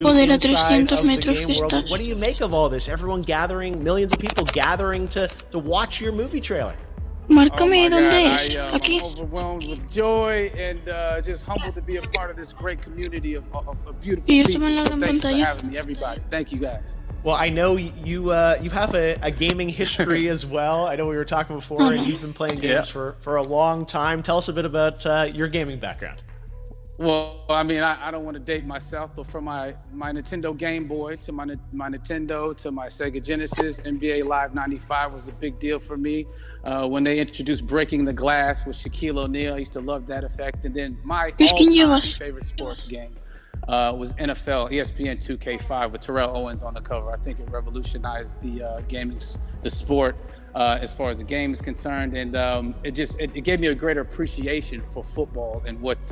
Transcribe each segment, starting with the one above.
Joder, a inside 300 of the metros game que world. estás. What do you make of all this? Everyone gathering, millions of people gathering to watch your movie trailer. Márcame dónde es. I'm Aquí. overwhelmed with joy and just humbled to be a part of this great community of beautiful Y yo people. estoy en la So gran thank you for pantalla. having me, everybody. Thank you, guys. Well, I know you have a gaming history as well. I know we were talking before, and you've been playing games for a long time. Tell us a bit about your gaming background. Well, I mean, I don't want to date myself, but from my Nintendo Game Boy to my Nintendo to my Sega Genesis, NBA Live 95 was a big deal for me. When they introduced Breaking the Glass with Shaquille O'Neal, I used to love that effect. And then my all-time favorite sports game was NFL ESPN 2K5 with Terrell Owens on the cover. I think it revolutionized the the sport as far as the game is concerned, and it gave me a greater appreciation for football and what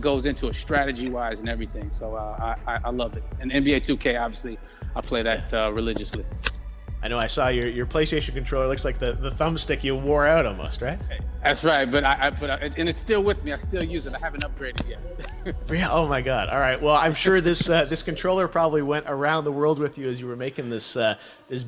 goes into it strategy-wise and everything. So I love it. And NBA 2K, obviously, I play that religiously. I know I saw your PlayStation controller. Looks like the thumbstick you wore out almost, right? That's right, but and it's still with me. I still use it. I haven't upgraded yet. Yeah. Oh my God. All right. Well, I'm sure this controller probably went around the world with you as you were making this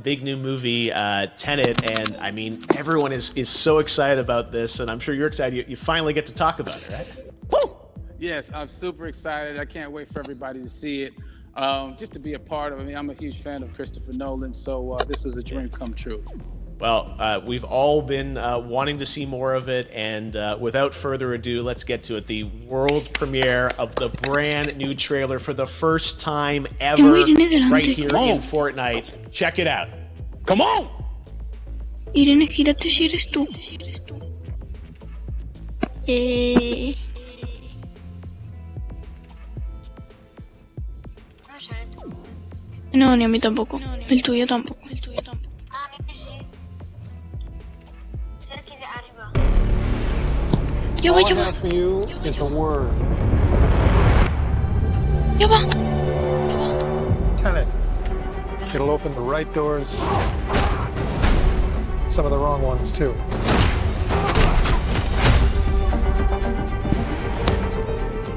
big new movie, Tenet. And I mean, everyone is so excited about this, and I'm sure you're excited. You finally get to talk about it, right? Woo! Yes, I'm super excited. I can't wait for everybody to see it. Just to be a part of it. I mean, I'm a huge fan of Christopher Nolan, so this is a dream come true. Well, we've all been wanting to see more of it, and without further ado, let's get to it. The world premiere of the brand new trailer for the first time ever right here in Fortnite. Check it out. Come on! Irene, gírate si eres tú. No, ni a mí tampoco. El tuyo tampoco. Ya va, ya va. Ya va. Tenet. It'll open the right doors, some of the wrong ones too.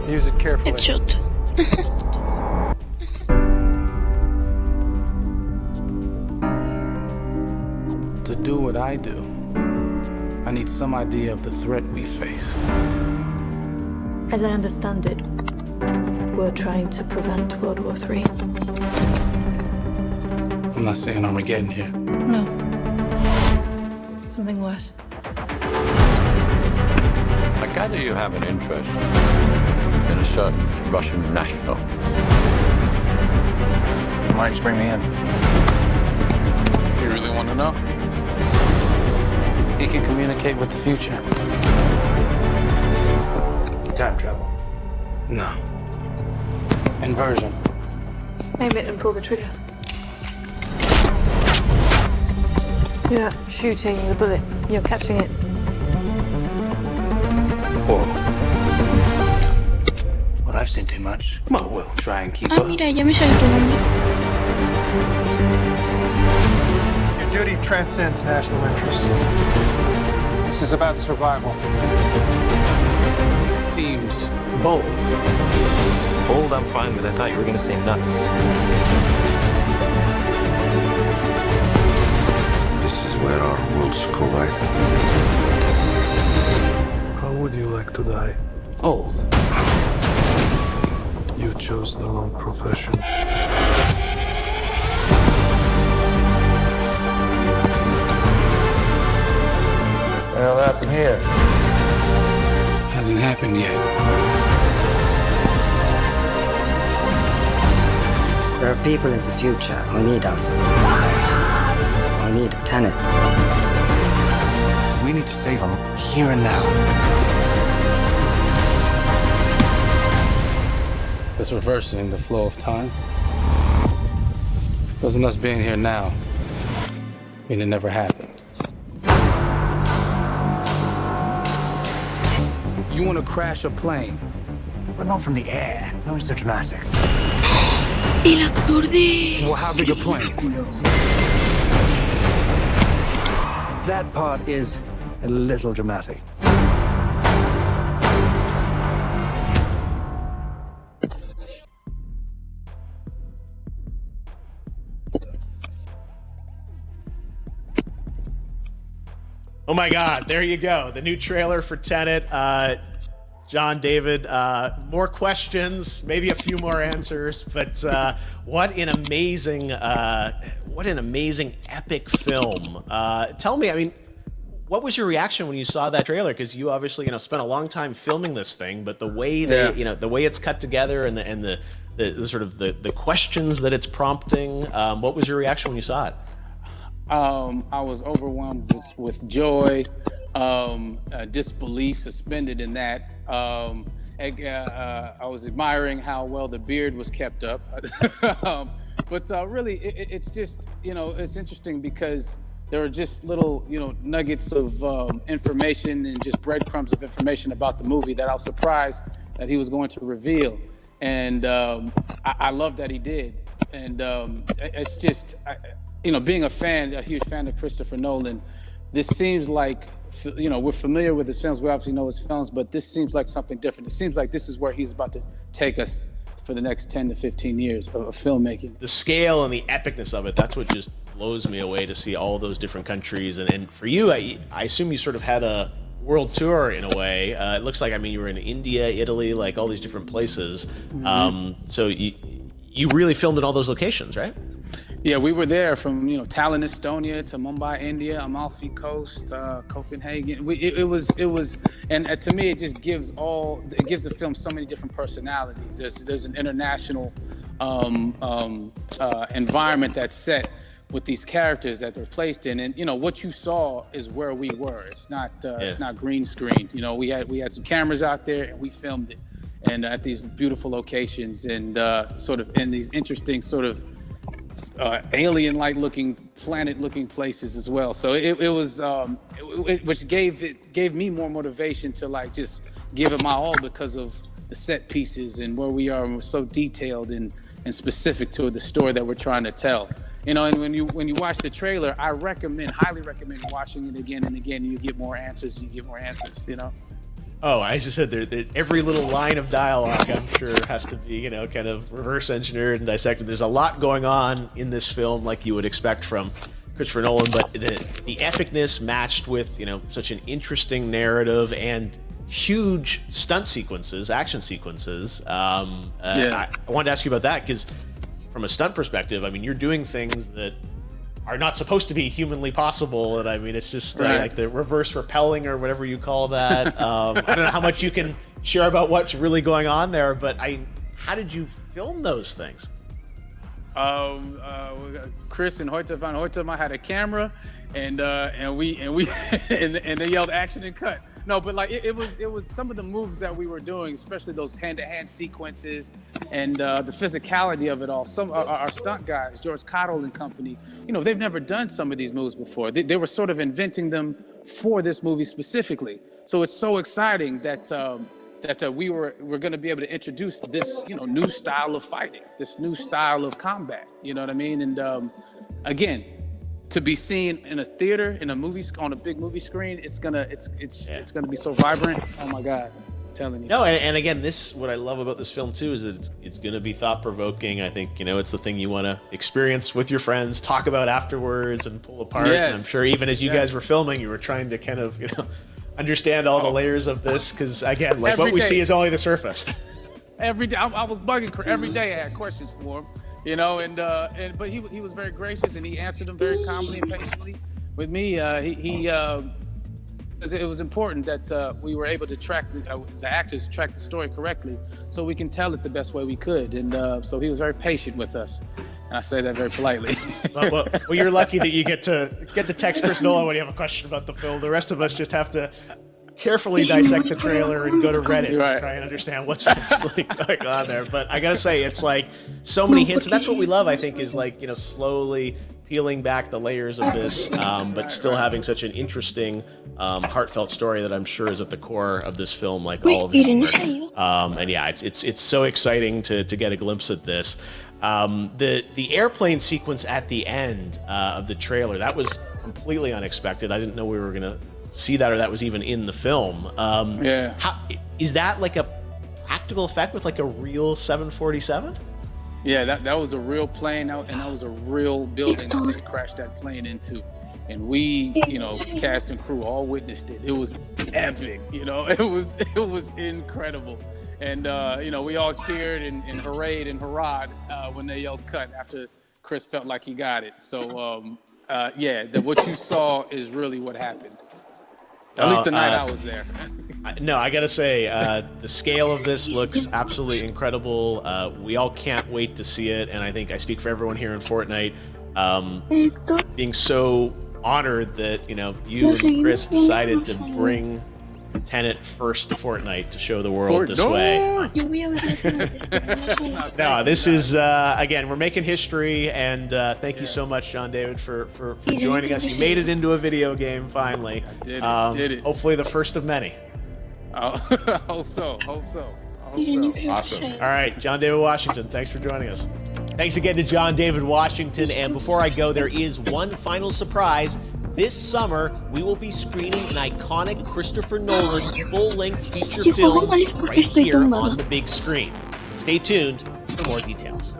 Use it carefully. Headshot. To do what I do, I need some idea of the threat we face. As I understand it, we're trying to prevent World War III. I'm not saying Armageddon here. No. Something worse. I gather you have an interest in a certain Russian national. Why don't you bring me in? You really want to know? He can communicate with the future. Time travel. No. Inversion. Aim it and pull the trigger. You're not shooting the bullet, you're catching it. Whoa. Well, I've seen too much. Well, we'll try and keep up. Mira, ya me sale tu nombre. Your duty transcends national interests. This is about survival. Seems bold. Bold, I'm fine with. I thought you were going to say nuts. This is where our worlds collide. How would you like to die? Old. You chose the wrong profession. What happened here? Hasn't happened yet. There are people in the future who need us. Who need Tenet. We need to save them here and now. This reversing the flow of time. Doesn't us being here now mean it never happened? You want to crash a plane? But not from the air. No, it's so dramatic. El actor de... Well, how big a plane? That part is a little dramatic. Oh my God, there you go. The new trailer for Tenet. John, David, more questions, maybe a few more answers, but what an amazing epic film. Tell me, I mean, what was your reaction when you saw that trailer? Because you obviously, spent a long time filming this thing, but the way the way it's cut together and the sort of the questions that it's prompting, what was your reaction when you saw it? I was overwhelmed with joy, disbelief suspended in that. I was admiring how well the beard was kept up. But really, it's just, it's interesting because there are just little, nuggets of information and just breadcrumbs of information about the movie that I was surprised that he was going to reveal. And I love that he did. And it's just, being a huge fan of Christopher Nolan, this seems like, we're familiar with his films. We obviously know his films, but this seems like something different. It seems like this is where he's about to take us for the next 10 to 15 years of filmmaking. The scale and the epicness of it, that's what just blows me away, to see all those different countries. And for you, I assume you sort of had a world tour in a way. It looks like, you were in India, Italy, like all these different places. Mm-hmm. So you really filmed in all those locations, right? Yeah, we were there from Tallinn, Estonia, to Mumbai, India, Amalfi Coast, Copenhagen. It was, and to me, it just gives the film so many different personalities. There's an international environment that's set with these characters that they're placed in, and what you saw is where we were. It's not green screened. We had some cameras out there and we filmed it, and at these beautiful locations and sort of in these interesting sort of alien-like looking, planet-looking places as well. So it was, which gave me more motivation to just give it my all because of the set pieces and where we are, and we're so detailed and specific to the story that we're trying to tell. And when you watch the trailer, I highly recommend watching it again and again. You get more answers. Oh, I just said every little line of dialogue, I'm sure, has to be, kind of reverse engineered and dissected. There's a lot going on in this film, like you would expect from Christopher Nolan, but the epicness matched with, such an interesting narrative and huge stunt sequences, action sequences. I wanted to ask you about that because, from a stunt perspective, you're doing things that are not supposed to be humanly possible, and it's just like the reverse rappelling or whatever you call that. I don't know how much you can share about what's really going on there, but how did you film those things? Chris and Hoyte van Hoytema had a camera, and they yelled action and cut. No, but it was some of the moves that we were doing, especially those hand-to-hand sequences and the physicality of it all. Some our stunt guys, George Cottle and company, they've never done some of these moves before. They were sort of inventing them for this movie specifically. So it's so exciting that we're going to be able to introduce this new style of fighting, this new style of combat. You know what I mean? And again, to be seen in a theater, in a movie, on a big movie screen, it's gonna be so vibrant. Oh my God, I'm telling you. No, and again, what I love about this film too is that it's gonna be thought provoking. I think it's the thing you want to experience with your friends, talk about afterwards, and pull apart. Yes. And I'm sure even as you guys were filming, you were trying to kind of understand all the layers of this, because again, what we see is only the surface. Every day, I was bugging. Every day, I had questions for him. But he was very gracious, and he answered them very calmly and patiently. With me, it was important that we were able to track the actors track the story correctly, so we can tell it the best way we could. And so he was very patient with us, and I say that very politely. well, you're lucky that you get to text Chris Nolan when you have a question about the film. The rest of us just have to carefully dissect the trailer and go to Reddit to try and understand what's really going on there. But I gotta say, it's so many hints, and that's what we love, I think, is slowly peeling back the layers of this, but still having such an interesting, heartfelt story that I'm sure is at the core of this film, like all of his work. And yeah, it's so exciting to get a glimpse at this. The airplane sequence at the end of the trailer, that was completely unexpected. I didn't know we were gonna see that, or that was even in the film. Is that like a practical effect with a real 747? Yeah, that was a real plane, and that was a real building that they crashed that plane into. and we, you know, cast and crew all witnessed it. It was epic, you know. It was incredible, and you know, we all cheered and hurrayed and hurrahed when they yelled cut after Chris felt like he got it. So yeah, what you saw is really what happened. At least the night I was there. No, I gotta say, the scale of this looks absolutely incredible. We all can't wait to see it, and I think I speak for everyone here in Fortnite, being so honored that, you know, you and Chris decided to bring Tenet first to Fortnite to show the world this way. No, this is, again, we're making history, and thank you so much, John David, for joining us. You made it into a video game, finally. I did it. Hopefully the first of many. Hope so. Awesome. All right, John David Washington, thanks for joining us. Thanks again to John David Washington, and before I go, there is one final surprise. This summer, we will be screening an iconic Christopher Nolan full-length feature film right here on the big screen. Stay tuned for more details.